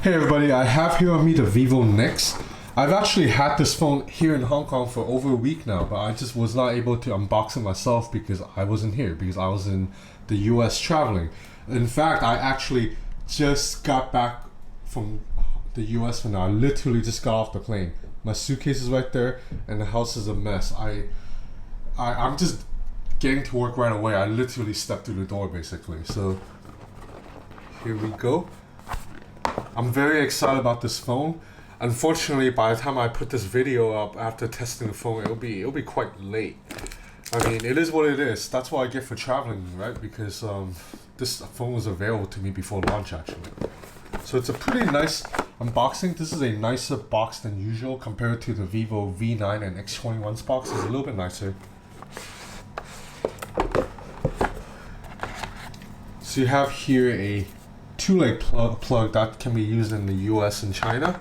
Hey everybody, I have here on me the Vivo NEX. I've actually had this phone here in Hong Kong for over a week now, but I just was not able to unbox it myself because I wasn't here, because I was in the US traveling. In fact, I actually just got back from the US for now. I literally just got off the plane. My suitcase is right there and the house is a mess. I'm just getting to work right away. I literally stepped through the door basically. So here we go. I'm very excited about this phone. Unfortunately, by the time I put this video up after testing the phone, it'll be quite late. I mean, it is what it is. That's what I get for traveling, right? Because this phone was available to me before launch actually. So it's a pretty nice unboxing. This is a nicer box than usual compared to the Vivo V9 and X21's box. It's a little bit nicer. So you have here a two-leg plug that can be used in the US and China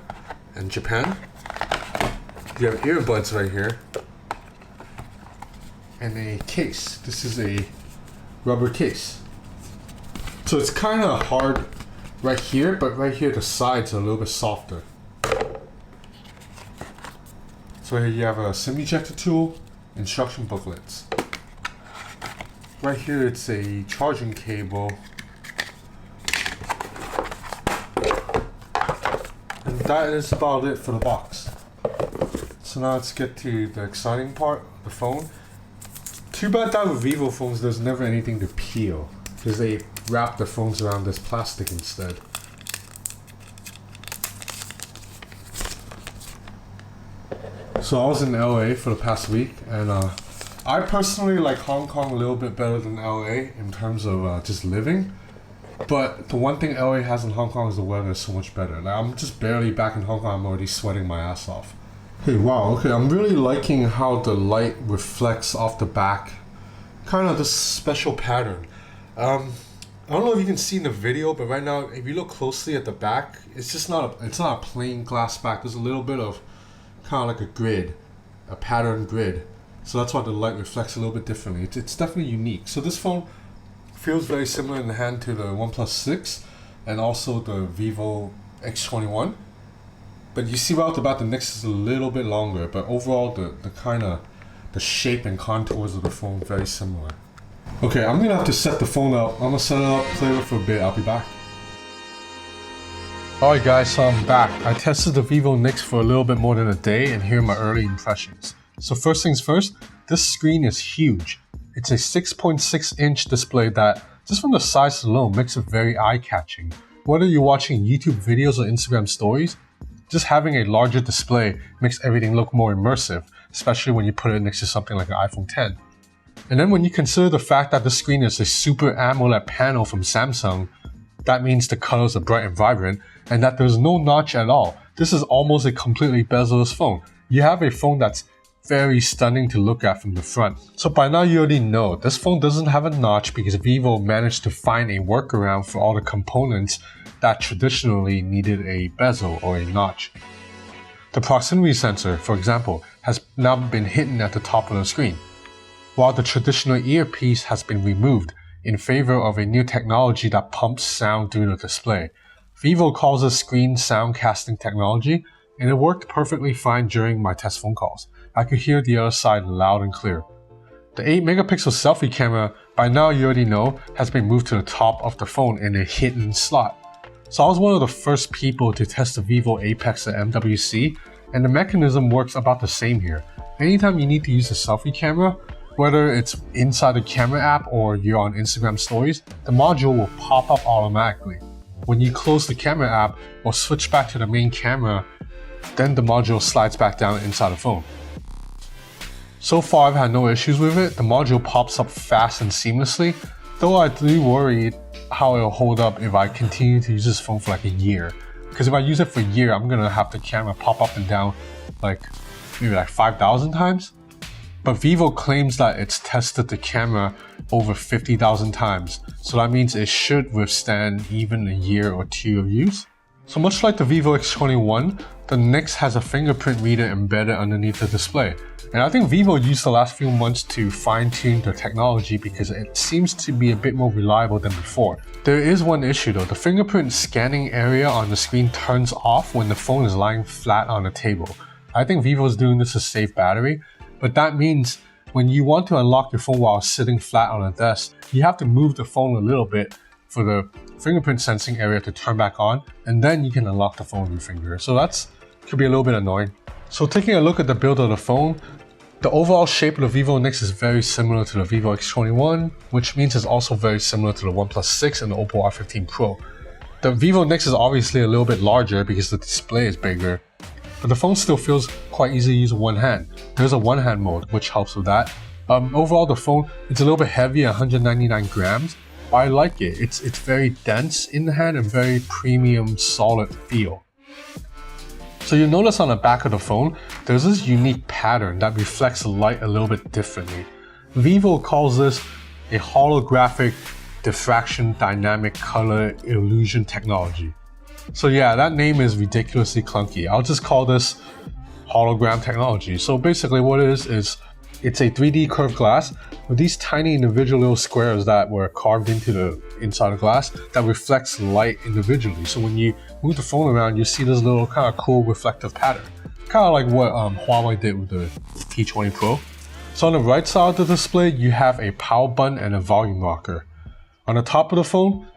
and Japan. You have earbuds right here and a case. This is a rubber case. So it's kind of hard right here, but right here the sides are a little bit softer. So here you have a SIM ejector tool, instruction booklets. Right here it's a charging cable. And that is about it for the box. So now let's get to the exciting part, the phone. Too bad that with Vivo phones there's never anything to peel, because they wrap the phones around this plastic instead. So I was in LA for the past week, and I personally like Hong Kong a little bit better than LA in terms of just living. But the one thing LA has in Hong Kong is the weather is so much better. Like, I'm just barely back in Hong Kong, I'm already sweating my ass off. Hey, wow, okay, I'm really liking how the light reflects off the back. Kind of this special pattern. I don't know if you can see in the video, but right now, if you look closely at the back, it's just not a plain glass back. There's a little bit of kind of like a grid, a pattern grid. So that's why the light reflects a little bit differently. It's definitely unique. So this phone feels very similar in the hand to the OnePlus 6 and also the Vivo X21. But you see right off the bat the NEX is a little bit longer, but overall the shape and contours of the phone very similar. Okay, I'm gonna have to set the phone up. I'm gonna set it up, play with it for a bit, I'll be back. Alright guys, so I'm back. I tested the Vivo NEX for a little bit more than a day and here are my early impressions. So first things first, this screen is huge. It's a 6.6-inch display that, just from the size alone, makes it very eye-catching. Whether you're watching YouTube videos or Instagram stories, just having a larger display makes everything look more immersive, especially when you put it next to something like an iPhone 10. And then when you consider the fact that the screen is a Super AMOLED panel from Samsung, that means the colors are bright and vibrant, and that there's no notch at all. This is almost a completely bezel-less phone. You have a phone that's very stunning to look at from the front. So by now you already know, this phone doesn't have a notch because Vivo managed to find a workaround for all the components that traditionally needed a bezel or a notch. The proximity sensor, for example, has now been hidden at the top of the screen, while the traditional earpiece has been removed in favor of a new technology that pumps sound through the display. Vivo calls this screen sound casting technology, and it worked perfectly fine during my test phone calls. I could hear the other side loud and clear. The 8-megapixel selfie camera, by now you already know, has been moved to the top of the phone in a hidden slot. So I was one of the first people to test the Vivo Apex at MWC, and the mechanism works about the same here. Anytime you need to use a selfie camera, whether it's inside the camera app or you're on Instagram stories, the module will pop up automatically. When you close the camera app or switch back to the main camera, then the module slides back down inside the phone. So far I've had no issues with it. The module pops up fast and seamlessly, though I do worry how it'll hold up if I continue to use this phone for like a year. Because if I use it for a year, I'm gonna have the camera pop up and down maybe 5,000 times. But Vivo claims that it's tested the camera over 50,000 times, so that means it should withstand even a year or two of use. So much like the Vivo X21, the NEX has a fingerprint reader embedded underneath the display. And I think Vivo used the last few months to fine-tune their technology because it seems to be a bit more reliable than before. There is one issue though. The fingerprint scanning area on the screen turns off when the phone is lying flat on a table. I think Vivo is doing this to save battery, but that means when you want to unlock your phone while sitting flat on a desk, you have to move the phone a little bit for the fingerprint sensing area to turn back on, and then you can unlock the phone with your finger. So could be a little bit annoying. So taking a look at the build of the phone, the overall shape of the Vivo NEX is very similar to the Vivo X21, which means it's also very similar to the OnePlus 6 and the Oppo R15 Pro. The Vivo NEX is obviously a little bit larger because the display is bigger, but the phone still feels quite easy to use with one hand. There's a one-hand mode, which helps with that. Overall, the phone, it's a little bit heavy, 199 grams, but I like it. It's very dense in the hand and very premium, solid feel. So you'll notice on the back of the phone, there's this unique pattern that reflects the light a little bit differently. Vivo calls this a holographic diffraction dynamic color illusion technology. So yeah, that name is ridiculously clunky. I'll just call this hologram technology. So basically what it is it's a 3D curved glass with these tiny individual little squares that were carved into the inside of the glass that reflects light individually. So when you move the phone around, you see this little kind of cool reflective pattern. Kind of like what Huawei did with the P20 Pro. So on the right side of the display, you have a power button and a volume rocker. On the top of the phone,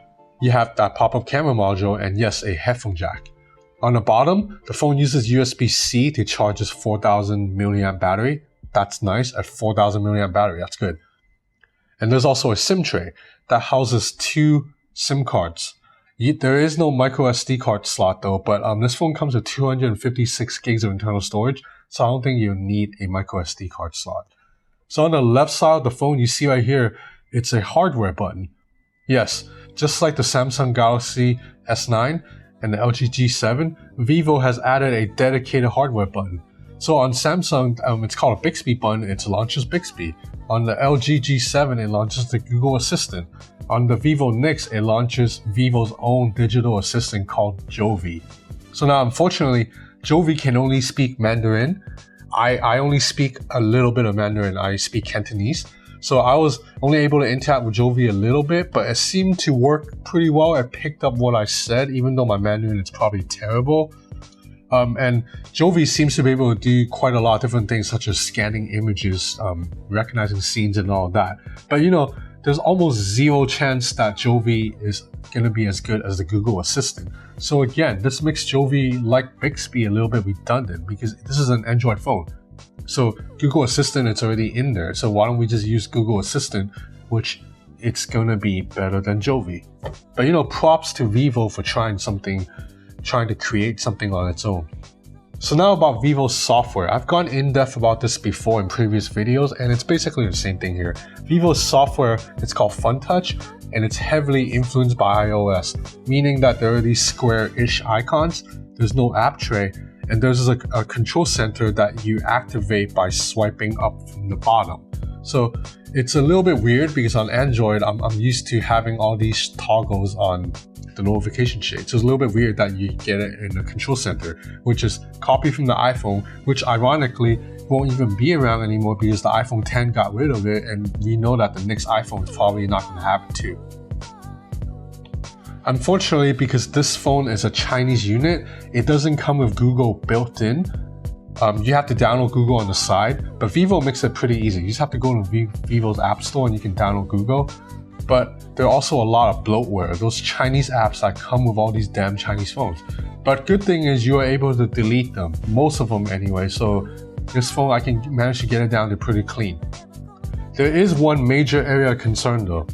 you have that pop-up camera module and yes, a headphone jack. On the bottom, the phone uses USB-C to charge its 4000 milliamp battery. That's nice, at 4000 milliamp battery, that's good. And there's also a SIM tray that houses 2 SIM cards. There is no micro SD card slot though, but this phone comes with 256 gigs of internal storage, so I don't think you'll need a micro SD card slot. So on the left side of the phone, you see right here, it's a hardware button. Yes, just like the Samsung Galaxy S9 and the LG G7, Vivo has added a dedicated hardware button. So on Samsung, it's called a Bixby button, it launches Bixby. On the LG G7, it launches the Google Assistant. On the Vivo NEX, it launches Vivo's own digital assistant called Jovi. So now, unfortunately, Jovi can only speak Mandarin. I only speak a little bit of Mandarin, I speak Cantonese. So I was only able to interact with Jovi a little bit, but it seemed to work pretty well. It picked up what I said, even though my Mandarin is probably terrible. And Jovi seems to be able to do quite a lot of different things, such as scanning images, recognizing scenes and all that. But you know, there's almost zero chance that Jovi is going to be as good as the Google Assistant. So again, this makes Jovi, like Bixby, a little bit redundant because this is an Android phone. So Google Assistant, it's already in there. So why don't we just use Google Assistant, which it's going to be better than Jovi. But you know, props to Vivo for trying to create something on its own. So now about Vevo Software. I've gone in depth about this before in previous videos and it's basically the same thing here. Vevo Software, it's called FunTouch and it's heavily influenced by iOS, meaning that there are these square-ish icons, there's no app tray, and there's a control center that you activate by swiping up from the bottom. So it's a little bit weird because on Android, I'm used to having all these toggles on the notification shade. So it's a little bit weird that you get it in the control center, which is copied from the iPhone, which ironically won't even be around anymore because the iPhone 10 got rid of it, and we know that the next iPhone is probably not going to have it too. Unfortunately, because this phone is a Chinese unit, it doesn't come with Google built in. You have to download Google on the side, but Vivo makes it pretty easy. You just have to go to Vivo's App Store and you can download Google. But there are also a lot of bloatware, those Chinese apps that come with all these damn Chinese phones. But good thing is you are able to delete them, most of them anyway, so this phone I can manage to get it down to pretty clean. There is one major area of concern though.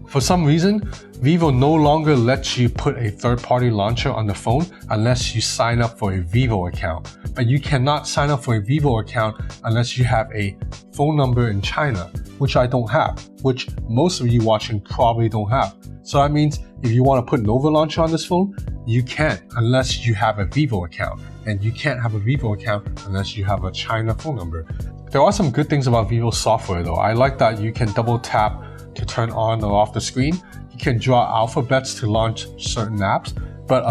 For some reason, Vivo no longer lets you put a third-party launcher on the phone unless you sign up for a Vivo account. But you cannot sign up for a Vivo account unless you have a phone number in China, which I don't have, which most of you watching probably don't have. So that means if you want to put Nova Launcher on this phone, you can't unless you have a Vivo account. And you can't have a Vivo account unless you have a China phone number. There are some good things about Vevo Software though. I like that you can double tap to turn on or off the screen. You can draw alphabets to launch certain apps, but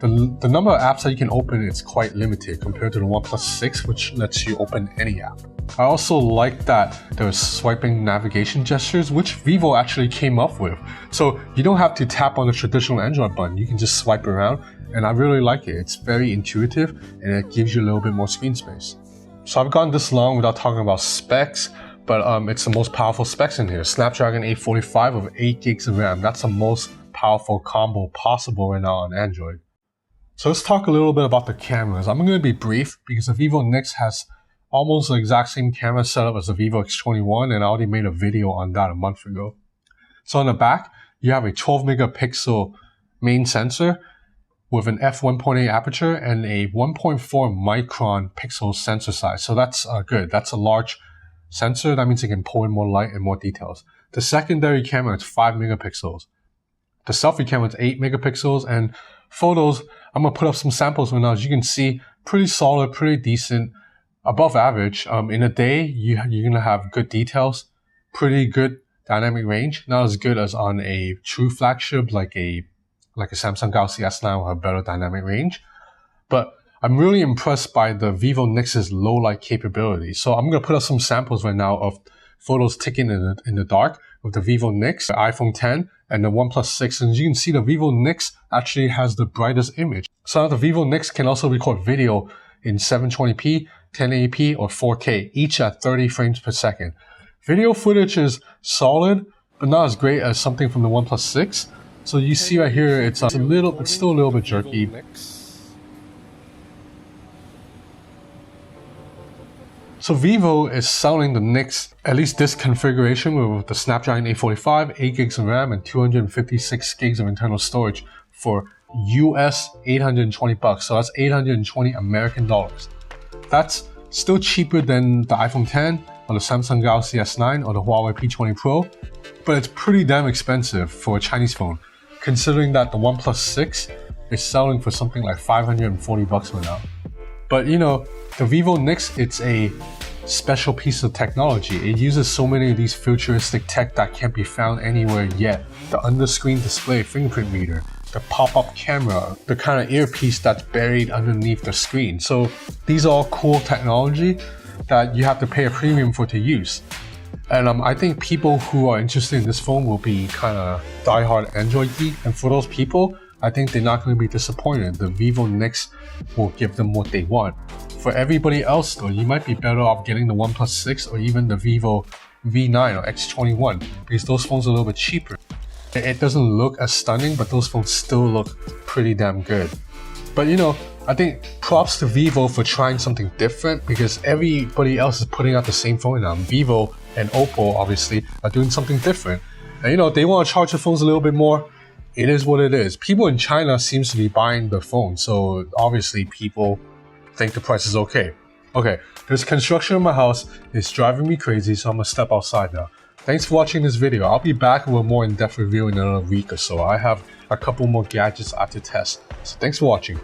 The number of apps that you can open is quite limited compared to the OnePlus 6, which lets you open any app. I also like that there's swiping navigation gestures, which Vivo actually came up with. So you don't have to tap on the traditional Android button, you can just swipe around, and I really like it. It's very intuitive and it gives you a little bit more screen space. So I've gone this long without talking about specs, but it's the most powerful specs in here. Snapdragon 845 with 8 gigs of RAM. That's the most powerful combo possible right now on Android. So let's talk a little bit about the cameras. I'm going to be brief because the Vivo NEX has almost the exact same camera setup as the Vivo X21, and I already made a video on that a month ago. So on the back, you have a 12 megapixel main sensor with an f1.8 aperture and a 1.4 micron pixel sensor size. So that's good. That's a large sensor. That means it can pull in more light and more details. The secondary camera is 5 megapixels. The selfie camera is 8 megapixels, and photos, I'm going to put up some samples right now. As you can see, pretty solid, pretty decent, above average. In a day, you're going to have good details, pretty good dynamic range. Not as good as on a true flagship like a Samsung Galaxy S9 with a better dynamic range. But I'm really impressed by the Vivo NEX's low light capability. So I'm going to put up some samples right now of photos taken in the dark with the Vivo NEX, the iPhone X, and the OnePlus 6. And as you can see, the Vivo NEX actually has the brightest image. So now the Vivo NEX can also record video in 720p, 1080p, or 4K, each at 30 frames per second. Video footage is solid, but not as great as something from the OnePlus 6. So you see right here, it's still a little bit jerky. So Vivo is selling the NEX, at least this configuration with the Snapdragon 845, 8 gigs of RAM, and 256 gigs of internal storage for US 820 bucks. So that's 820 American dollars. That's still cheaper than the iPhone X or the Samsung Galaxy S9 or the Huawei P20 Pro, but it's pretty damn expensive for a Chinese phone, considering that the OnePlus 6 is selling for something like 540 bucks right now. But you know, the Vivo NEX, it's a special piece of technology. It uses so many of these futuristic tech that can't be found anywhere yet. The under-screen display fingerprint meter, the pop-up camera, the kind of earpiece that's buried underneath the screen. So these are all cool technology that you have to pay a premium for to use. And I think people who are interested in this phone will be kind of die-hard Android geek. And for those people, I think they're not going to be disappointed. The Vivo NEX will give them what they want. For everybody else though, you might be better off getting the OnePlus 6 or even the Vivo V9 or X21 because those phones are a little bit cheaper. It doesn't look as stunning, but those phones still look pretty damn good. But you know, I think props to Vivo for trying something different because everybody else is putting out the same phone now. Vivo and Oppo obviously are doing something different. And you know, they want to charge the phones a little bit more. It is what it is. People in China seems to be buying the phone, so obviously people think the price is okay. Okay, there's construction in my house. It's driving me crazy, so I'm gonna step outside now. Thanks for watching this video. I'll be back with a more in-depth review in another week or so. I have a couple more gadgets I have to test. So thanks for watching.